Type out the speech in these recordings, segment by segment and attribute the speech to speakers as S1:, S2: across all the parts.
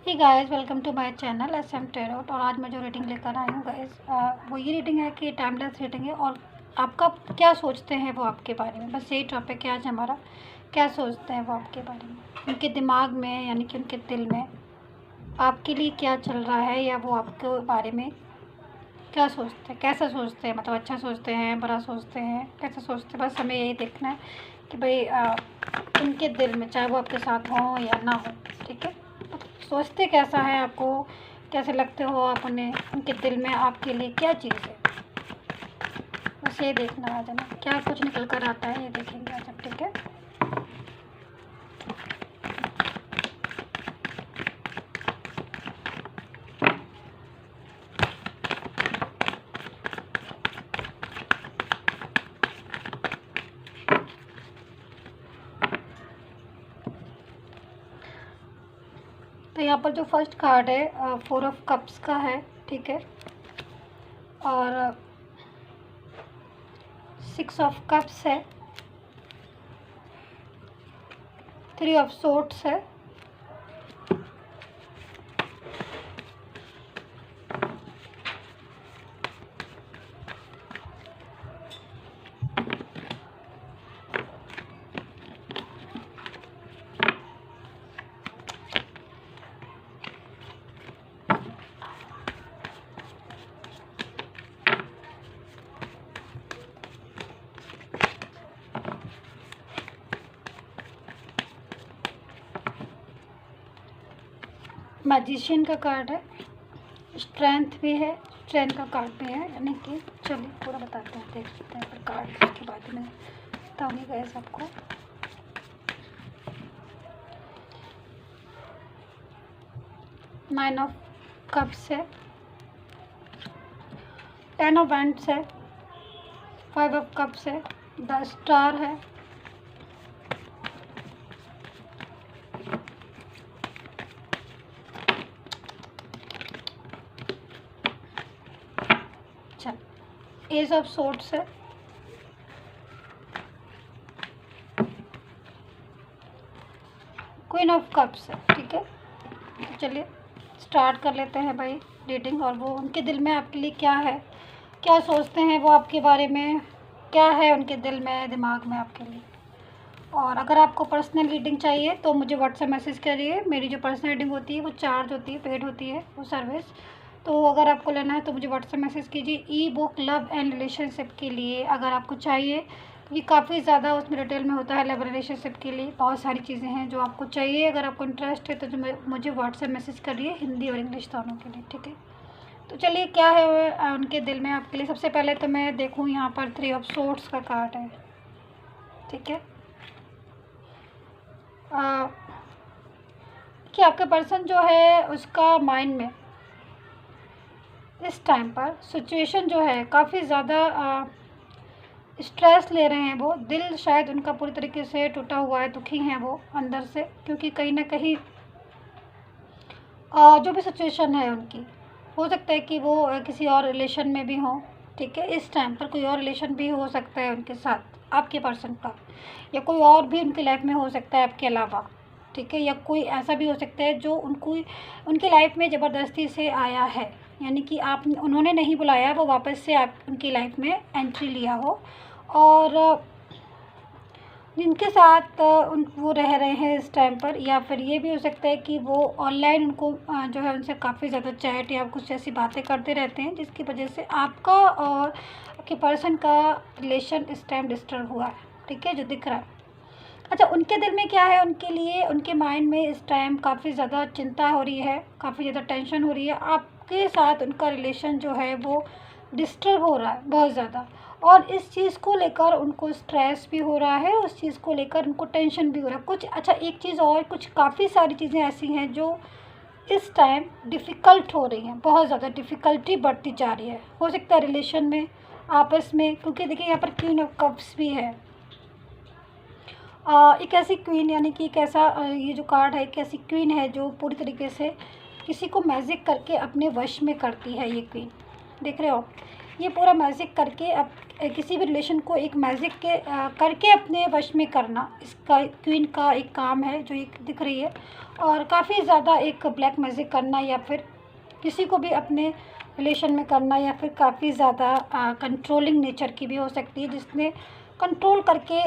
S1: Hey guys, welcome to my channel SM tarot. और आज मैं जो रीडिंग लेकर आई हूँ गाइस, वो ये रीडिंग है कि टाइमलेस रीडिंग है और आपका क्या सोचते हैं वो आपके बारे में। बस यही टॉपिक है आज हमारा, क्या सोचते हैं वो आपके बारे में, उनके दिमाग में यानी कि उनके दिल में आपके लिए क्या चल रहा है, या वो आपके बारे में क्या सोचते हैं, कैसा सोचते हैं, मतलब अच्छा सोचते हैं, बुरा सोचते हैं, कैसा सोचते हैं। बस हमें यही देखना है कि भाई उनके दिल में, चाहे वो आपके साथ हों या ना हो, ठीक है, सोचते कैसा है, आपको कैसे लगते हो आप उन्हें, उनके दिल में आपके लिए क्या चीज़ है। बस ये देखना आज है ना, क्या कुछ निकल कर आता है ये देखेंगे आज हम, ठीक है। तो यहाँ पर जो फर्स्ट कार्ड है 4 ऑफ कप्स का है, ठीक है, और 6 ऑफ कप्स है, 3 ऑफ सोर्ड्स है, मैजिशियन का कार्ड है, स्ट्रेंथ भी है, स्ट्रेंथ का कार्ड भी है, यानी कि चलिए पूरा बताते हैं, देख सकते हैं पर कार्ड के बाद में बताऊँगी गाइस आपको। नाइन ऑफ कप्स है, 10 ऑफ वैंड्स है, 5 ऑफ कप्स है, द स्टार है, एज ऑफ सोर्ड्स है, क्वीन ऑफ कप्स है, ठीक है। तो चलिए स्टार्ट कर लेते हैं भाई रीडिंग। और वो उनके दिल में आपके लिए क्या है, क्या सोचते हैं वो आपके बारे में, क्या है उनके दिल में, दिमाग में आपके लिए। और अगर आपको पर्सनल रीडिंग चाहिए तो मुझे व्हाट्सएप मैसेज करिए। मेरी जो पर्सनल रीडिंग होती है वो चार्ज होती है, पेड होती है वो सर्विस। तो अगर आपको लेना है तो मुझे व्हाट्सएप मैसेज कीजिए। ई बुक लव एंड रिलेशनशिप के लिए अगर आपको चाहिए, क्योंकि काफ़ी ज़्यादा उसमें डिटेल में होता है। लव रिलेशनशिप के लिए बहुत सारी चीज़ें हैं जो आपको चाहिए। अगर आपको इंटरेस्ट है तो मुझे व्हाट्सएप मैसेज करिए, हिंदी और इंग्लिश दोनों के लिए, ठीक है। तो चलिए क्या है उनके दिल में आपके लिए। सबसे पहले तो मैं देखूँ यहाँ पर 3 ऑफ सोर्ड्स का कार्ड है, ठीक है। कि आपका पर्सन जो है उसका माइंड में इस टाइम पर सिचुएशन जो है काफ़ी ज़्यादा स्ट्रेस ले रहे हैं। वो दिल शायद उनका पूरी तरीके से टूटा हुआ है, दुखी हैं वो अंदर से, क्योंकि कहीं ना कहीं जो भी सिचुएशन है उनकी, हो सकता है कि वो किसी और रिलेशन में भी हों, ठीक है। इस टाइम पर कोई और रिलेशन भी हो सकता है उनके साथ, आपके पर्सन का, या कोई और भी उनकी लाइफ में हो सकता है आपके अलावा, ठीक है। या कोई ऐसा भी हो सकता है जो उनकी लाइफ में ज़बरदस्ती से आया है, यानी कि उन्होंने नहीं बुलाया, वो वापस से आप उनकी लाइफ में एंट्री लिया हो। और जिनके साथ वो रह रहे हैं इस टाइम पर, या फिर ये भी हो सकता है कि वो ऑनलाइन उनको जो है उनसे काफ़ी ज़्यादा चैट या कुछ ऐसी बातें करते रहते हैं, जिसकी वजह से आपका और आपके पर्सन का रिलेशन इस टाइम डिस्टर्ब हुआ है, ठीक है, जो दिख रहा है। अच्छा, उनके दिल में क्या है, उनके लिए, उनके माइंड में इस टाइम काफ़ी ज़्यादा चिंता हो रही है, काफ़ी ज़्यादा टेंशन हो रही है। आपके साथ उनका रिलेशन जो है वो डिस्टर्ब हो रहा है बहुत ज़्यादा, और इस चीज़ को लेकर उनको स्ट्रेस भी हो रहा है, उस चीज़ को लेकर उनको टेंशन भी हो रहा है कुछ। अच्छा, एक चीज़ और, कुछ काफ़ी सारी चीज़ें ऐसी हैं जो इस टाइम डिफ़िकल्ट हो रही हैं, बहुत ज़्यादा डिफ़िकल्टी बढ़ती जा रही है। हो सकता है रिलेशन में, आपस में, क्योंकि देखिए यहाँ पर क्वीन ऑफ कप्स भी है। एक ऐसी क्वीन, यानी कि एक ऐसा ये जो कार्ड है, एक ऐसी क्वीन है जो पूरी तरीके से किसी को मैजिक करके अपने वश में करती है। ये क्वीन देख रहे हो, ये पूरा मैजिक करके अब किसी भी रिलेशन को एक मैजिक के करके अपने वश में करना, इसका क्वीन का एक काम है जो एक दिख रही है। और काफ़ी ज़्यादा एक ब्लैक मैजिक करना, या फिर किसी को भी अपने रिलेशन में करना, या फिर काफ़ी ज़्यादा कंट्रोलिंग नेचर की भी हो सकती है, जिसने कंट्रोल करके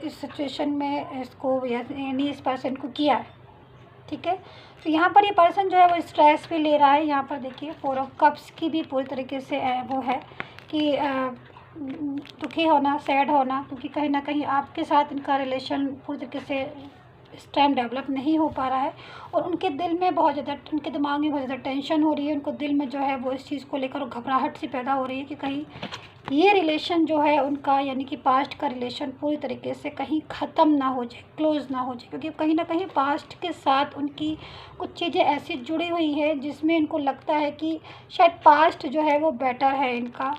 S1: इस सिचुएशन में इसको यानी इस पर्सन को किया है। ठीक है, तो यहाँ पर ये पर्सन जो है वो स्ट्रेस भी ले रहा है। यहाँ पर देखिए 4 ऑफ कप्स की भी पूरी तरीके से वो है कि दुखी होना, सैड होना, क्योंकि कहीं ना कहीं आपके साथ इनका रिलेशन पूरी तरीके से इस टाइम डेवलप नहीं हो पा रहा है, और उनके दिल में बहुत ज़्यादा, उनके दिमाग में बहुत ज़्यादा टेंशन हो रही है। उनको दिल में जो है वो इस चीज़ को लेकर घबराहट सी पैदा हो रही है कि कहीं ये रिलेशन जो है उनका, यानी कि पास्ट का रिलेशन पूरी तरीके से कहीं ख़त्म ना हो जाए, क्लोज़ ना हो जाए, क्योंकि कहीं ना कहीं पास्ट के साथ उनकी कुछ चीज़ें ऐसी जुड़ी हुई हैं जिसमें इनको लगता है कि शायद पास्ट जो है वो बेटर है इनका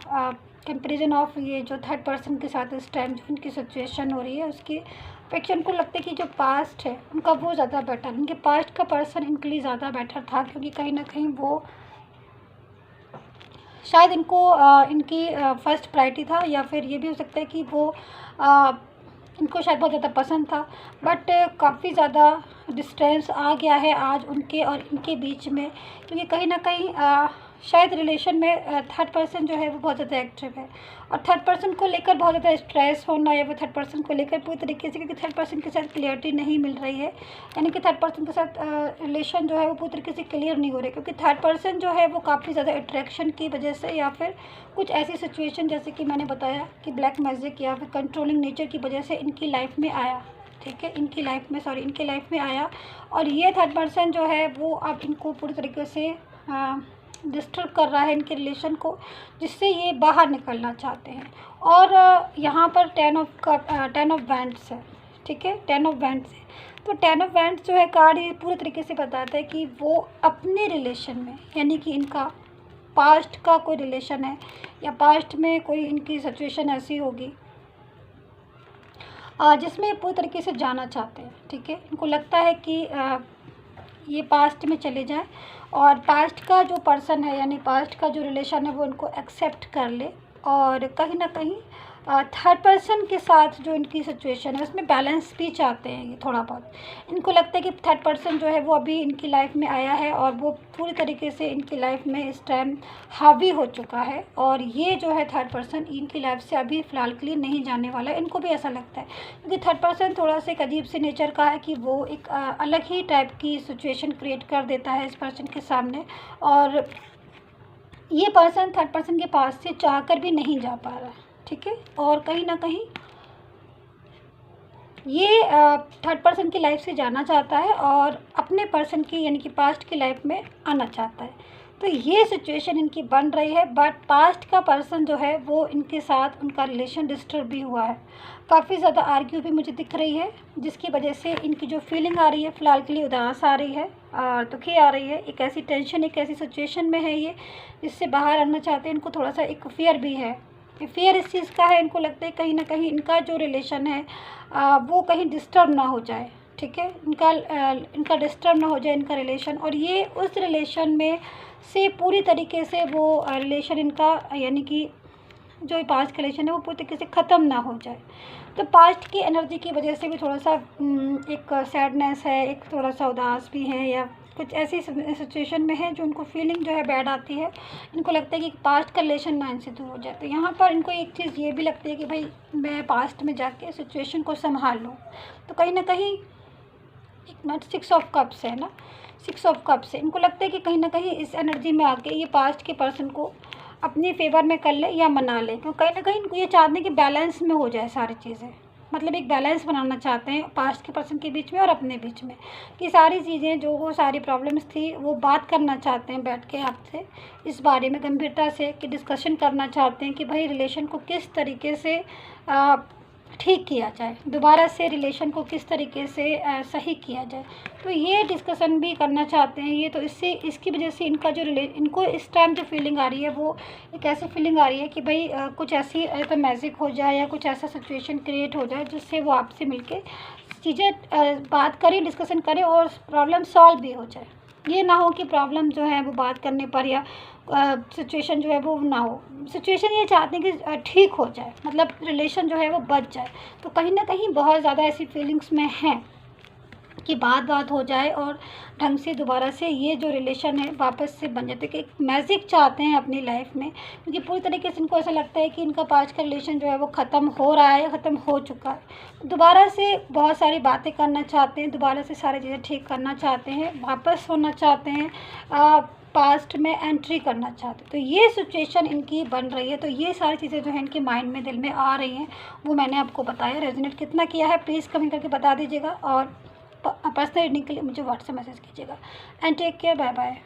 S1: कंपेरिजन ऑफ ये जो थर्ड पर्सन के साथ इस टाइम जो उनकी सिचुएशन हो रही है उसकी अपेक्षा। उनको लगता है कि जो पास्ट है उनका वो ज़्यादा बेटर, उनके पास्ट का पर्सन इनके लिए ज़्यादा बेटर था, क्योंकि कहीं ना कहीं वो शायद इनको इनकी फर्स्ट प्रायोरिटी था, या फिर ये भी हो सकता है कि वो इनको शायद बहुत ज़्यादा पसंद था, बट काफ़ी ज़्यादा डिस्टेंस आ गया है आज उनके और इनके बीच में, क्योंकि कहीं ना कहीं शायद रिलेशन में थर्ड पर्सन जो है वो बहुत ज़्यादा एक्टिव है, और थर्ड पर्सन को लेकर बहुत ज़्यादा स्ट्रेस होना, या फिर थर्ड पर्सन को लेकर पूरी तरीके से, क्योंकि थर्ड पर्सन के साथ क्लियरिटी नहीं मिल रही है, यानी कि थर्ड पर्सन के साथ रिलेशन जो है वो पूरी तरीके से क्लियर नहीं हो रही, क्योंकि थर्ड पर्सन जो है वो काफ़ी ज़्यादा अट्रैक्शन की वजह से, या फिर कुछ ऐसी सिचुएशन जैसे कि मैंने बताया कि ब्लैक मैजिक या फिर कंट्रोलिंग नेचर की वजह से इनकी लाइफ में आया। ठीक है, इनकी लाइफ में आया, और ये थर्ड पर्सन जो है वो अब इनको पूरी तरीके से डिस्टर्ब कर रहा है इनके रिलेशन को, जिससे ये बाहर निकलना चाहते हैं। और यहाँ पर 10 ऑफ वैंड्स है। ठीक है, 10 ऑफ वैंड्स है, तो 10 ऑफ वैंड्स जो है कार्ड ये पूरे तरीके से बताता है कि वो अपने रिलेशन में, यानी कि इनका पास्ट का कोई रिलेशन है, या पास्ट में कोई इनकी सिचुएशन ऐसी होगी जिसमें पूरी तरीके से जाना चाहते हैं। ठीक है, इनको लगता है कि ये पास्ट में चले जाएं, और पास्ट का जो पर्सन है, यानी पास्ट का जो रिलेशन है वो इनको एक्सेप्ट कर ले, और कहीं ना कहीं थर्ड पर्सन के साथ जो इनकी सिचुएशन है उसमें बैलेंस भी चाहते हैं ये थोड़ा बहुत। इनको लगता है कि थर्ड पर्सन जो है वो अभी इनकी लाइफ में आया है, और वो पूरी तरीके से इनकी लाइफ में इस टाइम हावी हो चुका है, और ये जो है थर्ड पर्सन इनकी लाइफ से अभी फ़िलहाल के लिए नहीं जाने वाला है। इनको भी ऐसा लगता है, क्योंकि थर्ड पर्सन थोड़ा सा एक अजीब से नेचर का है कि वो एक अलग ही टाइप की सिचुएशन क्रिएट कर देता है इस पर्सन के सामने, और ये पर्सन थर्ड पर्सन के पास से चाह कर भी नहीं जा पा रहा है। ठीक है, और कहीं ना कहीं ये थर्ड पर्सन की लाइफ से जाना चाहता है, और अपने पर्सन की, यानी कि पास्ट की लाइफ में आना चाहता है। तो ये सिचुएशन इनकी बन रही है, बट पास्ट का पर्सन जो है वो इनके साथ उनका रिलेशन डिस्टर्ब भी हुआ है, काफ़ी ज़्यादा आर्ग्यू भी मुझे दिख रही है, जिसकी वजह से इनकी जो फीलिंग आ रही है फ़िलहाल के लिए उदास आ रही है, दुखी आ रही है, एक ऐसी टेंशन, एक ऐसी सिचुएशन में है ये जिससे बाहर आना चाहते हैं। इनको थोड़ा सा एक फियर भी है, फियर इस चीज़ का है, इनको लगता है कहीं ना कहीं इनका जो रिलेशन है वो कहीं डिस्टर्ब ना हो जाए। ठीक है, इनका डिस्टर्ब ना हो जाए इनका रिलेशन, और ये उस रिलेशन में से पूरी तरीके से वो रिलेशन इनका, यानी कि जो पास्ट का रिलेशन है वो पूरी तरीके से ख़त्म ना हो जाए। तो पास्ट की एनर्जी की वजह से भी थोड़ा सा एक सैडनेस है, एक थोड़ा सा उदास भी है, या कुछ ऐसी सिचुएशन में है जो उनको फीलिंग जो है बैड आती है। इनको लगता है कि पास्ट का रिलेशन ना इनसे दूर हो जाए। तो यहाँ पर इनको एक चीज़ ये भी लगती है कि भाई मैं पास्ट में जाके सिचुएशन को संभाल लूँ। तो कहीं ना कहीं एक मिनट 6 ऑफ कप्स है ना, 6 ऑफ कप्स है, इनको लगता है कि कहीं ना कहीं इस एनर्जी में आके ये पास्ट के पर्सन को अपने फेवर में कर ले या मना ले, क्योंकि कहीं ना कहीं इनको ये चाहते हैं कि बैलेंस में हो जाए सारी चीज़ें, मतलब एक बैलेंस बनाना चाहते हैं पास्ट के पर्सन के बीच में और अपने बीच में, कि सारी चीज़ें जो वो सारी प्रॉब्लम्स थी वो बात करना चाहते हैं बैठ के आपसे इस बारे में गंभीरता से, कि डिस्कशन करना चाहते हैं कि भाई रिलेशन को किस तरीके से ठीक किया जाए, दोबारा से रिलेशन को किस तरीके से सही किया जाए। तो ये डिस्कशन भी करना चाहते हैं ये। तो इसकी वजह से इनका जो इनको इस टाइम जो फीलिंग आ रही है वो एक ऐसी फीलिंग आ रही है कि भाई कुछ ऐसी तो मैजिक हो जाए, या कुछ ऐसा सिचुएशन क्रिएट हो जाए जिससे वो आपसे मिलके चीज़ें बात करें, डिस्कशन करें और प्रॉब्लम सॉल्व भी हो जाए। ये ना हो कि प्रॉब्लम जो है वो बात करने पर या सिचुएशन जो है वो ना हो। सिचुएशन ये चाहते हैं कि ठीक हो जाए, मतलब रिलेशन जो है वो बच जाए। तो कहीं ना कहीं बहुत ज़्यादा ऐसी फीलिंग्स में हैं कि बात हो जाए और ढंग से दोबारा से ये जो रिलेशन है वापस से बन जाते, कि एक मैजिक चाहते हैं अपनी लाइफ में, क्योंकि पूरी तरीके से इनको ऐसा लगता है कि इनका पास्ट का रिलेशन जो है वो ख़त्म हो रहा है, ख़त्म हो चुका है। दोबारा से बहुत सारी बातें करना चाहते हैं, दोबारा से सारी चीज़ें ठीक करना चाहते हैं, वापस होना चाहते हैं, पास्ट में एंट्री करना चाहते हैं। तो ये सिचुएशन इनकी बन रही है। तो ये सारी चीज़ें जो है इनके माइंड में, दिल में आ रही हैं, वो मैंने आपको बताया। रेजोनेट कितना किया है प्लीज़ कमेंट करके बता दीजिएगा, और पर्सनल रीडिंग के लिए मुझे व्हाट्सएप मैसेज कीजिएगा। And take care, bye bye.